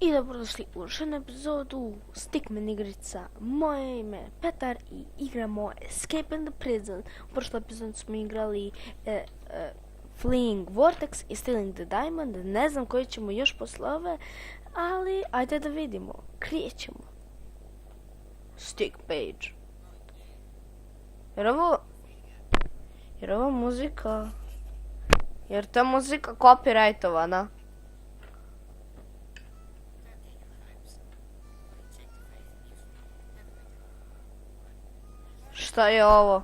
I dobrodošli u još jednu epizodu Stickman igrica. Moje ime je Petar i igramo Escape in the Prison. U prošloj epizodi smo igrali Fleeing Vortex i Stealing the Diamond. Ne znam koji ćemo još posle ove, ali ajde da vidimo. Krijećemo. Stick page. Jer ovo muzika... Jer ta muzika copyrightovana. Šta je ovo?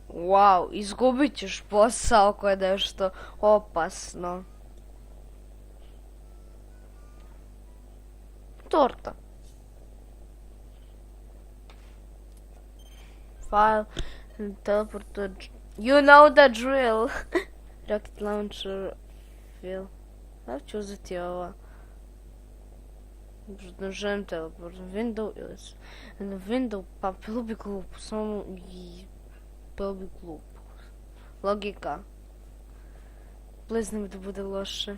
Wow, izgubit ćeš posao ako je nešto opasno. Torta. File. Teleport to... You know the drill. Rocket launcher. Fill. Da ću uzeti ovo. Ne želim teleport. Window ili... Window, pa bilo bi glupo. Samo... Bilo bi glupo. Logika. Please nemoj da bude loše.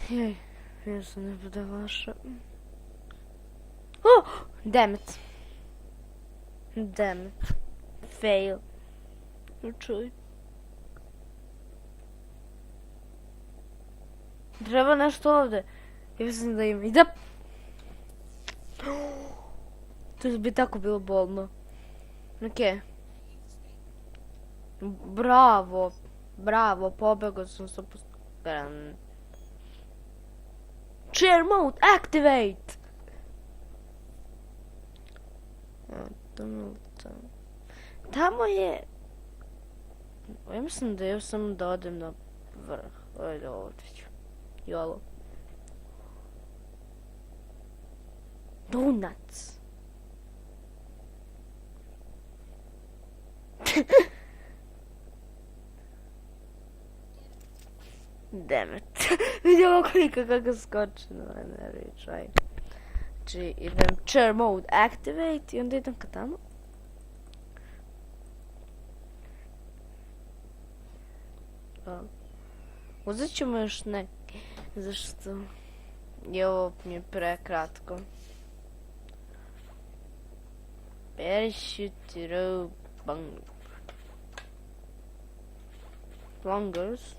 Jej. Jesu ne bude loše. Oh! Damn it. Damn it. Fail. Čuj. Treba nešto ovdje. Ja mislim da ima. I da... To bi tako bilo bolno. Okej. Bravo. Bravo, pobegao sam 100%. Chair mode, activate! Tamo je... Ja mislim da ja samo da odem na vrh. Ajde, ovdje ću. Jolo. Donuts. Damn it. Vidimo klika kako skoči na energy. Znači idem chair mode activate i onda idem ka tamo. Uzet ćemo još neke, zašto je ovo mi prekratko. Parachute rope bungers.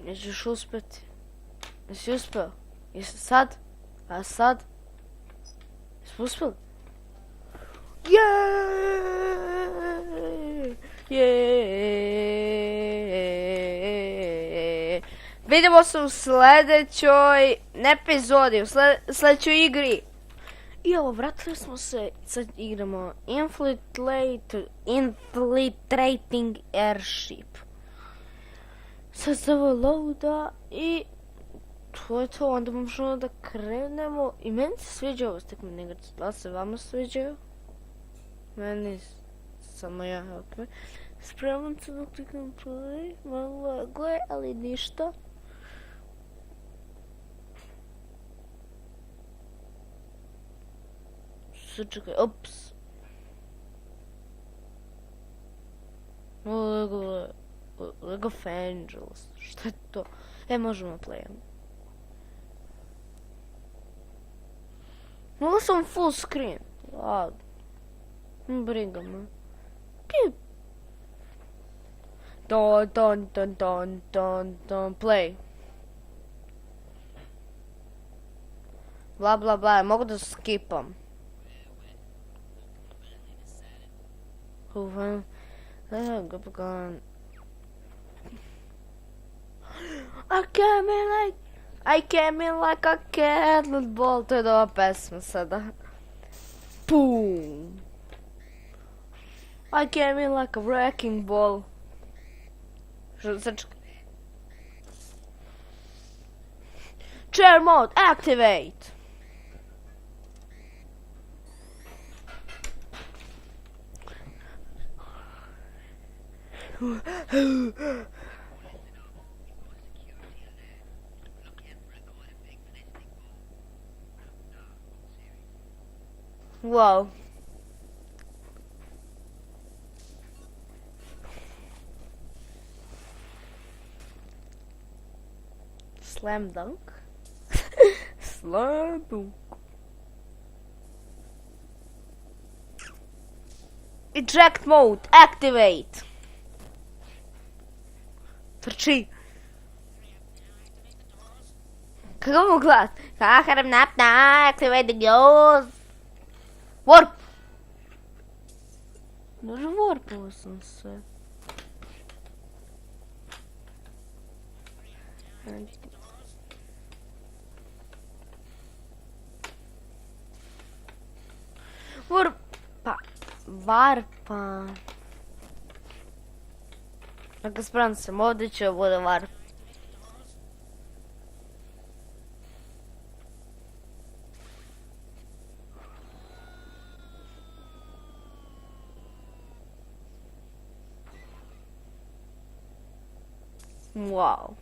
Nećeš uspjeti. Jesi uspio? Jesi sad? A sad? Jesi uspio? Vidimo se u sljedećoj epizodi, u sljedećoj igri. I evo, vratili smo se, sad igramo Infiltrating Airship. Sad se ovo loada i to je to, onda možemo da krenemo. I meni se sviđa ovo Stickman igrica, da li se vama sviđaju? Meni samo ja, ok. Spremam se da kliknem play, malo laguje, ali ništa. Sad čekaj, ups. Lego of Angels, šta je to? Možemo playam. Mogu sam full screen, ladno. Briga me. Don, play. Bla bla bla, mogu da skipam. I came in like a cat ball. To je dobra pesma sada. Boom. I came in like a wrecking ball. Chair mode, activate! Wow. Slam dunk. Slam dunk. Eject mode, activate. Trči. Kako mu glas? Kaharem napna, activate the goals. Warp. Даже warpao sam se. Varpa. Dakle, spravno sam ovdje će bude varp. Wow.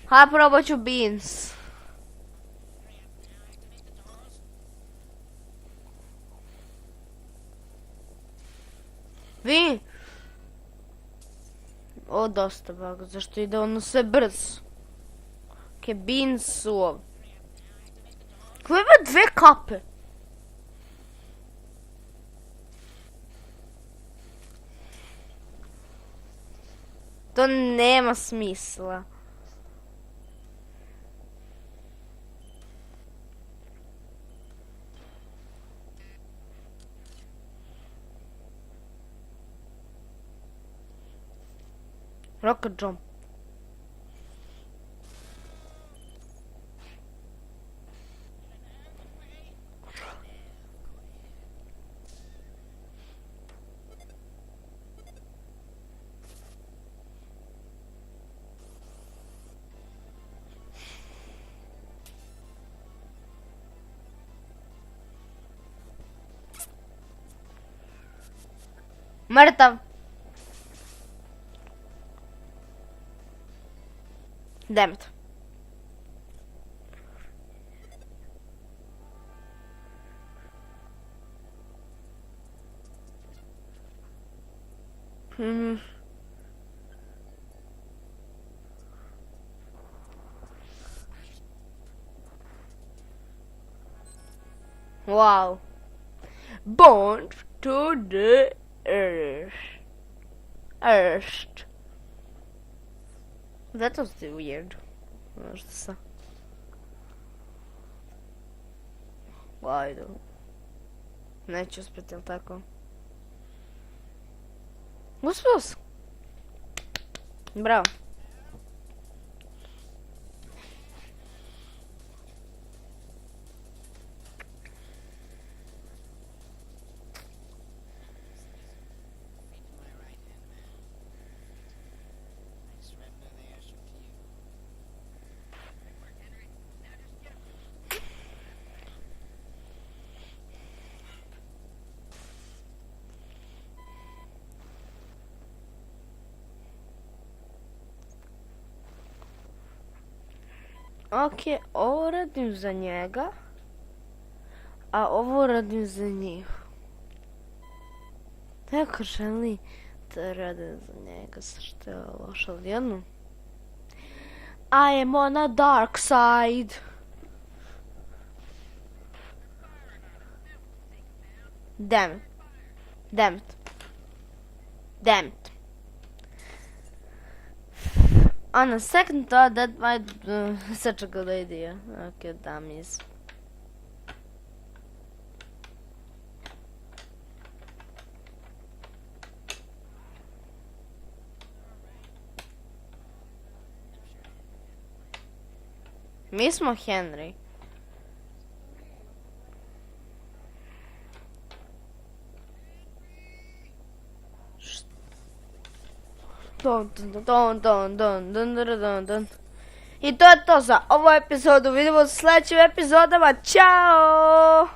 Hajde probat ću beans. Vi? O, dosta baga, zašto ide ono sve brzo? Ke beans su ovdje. Ko ima 2 kape? To nema smisla. Rocket jump. Mrtav. Damn it. Wow. Born to the earth. That was weird. Možda sam. Ajde. Neću uspjeti, jel tako? Uspio sam. Bravo. Ok, ovo radim za njega, a ovo radim za njih. Neko želi da radim za njega, što je loše odjedno. I am on a dark side. Damn it. Damn it. Damn it. On a second thought, that might be such a good idea. Okay, dummies. Mi smo Henry. I to je to za ovu epizodu. Vidimo se u sljedećim epizodama. Ćao!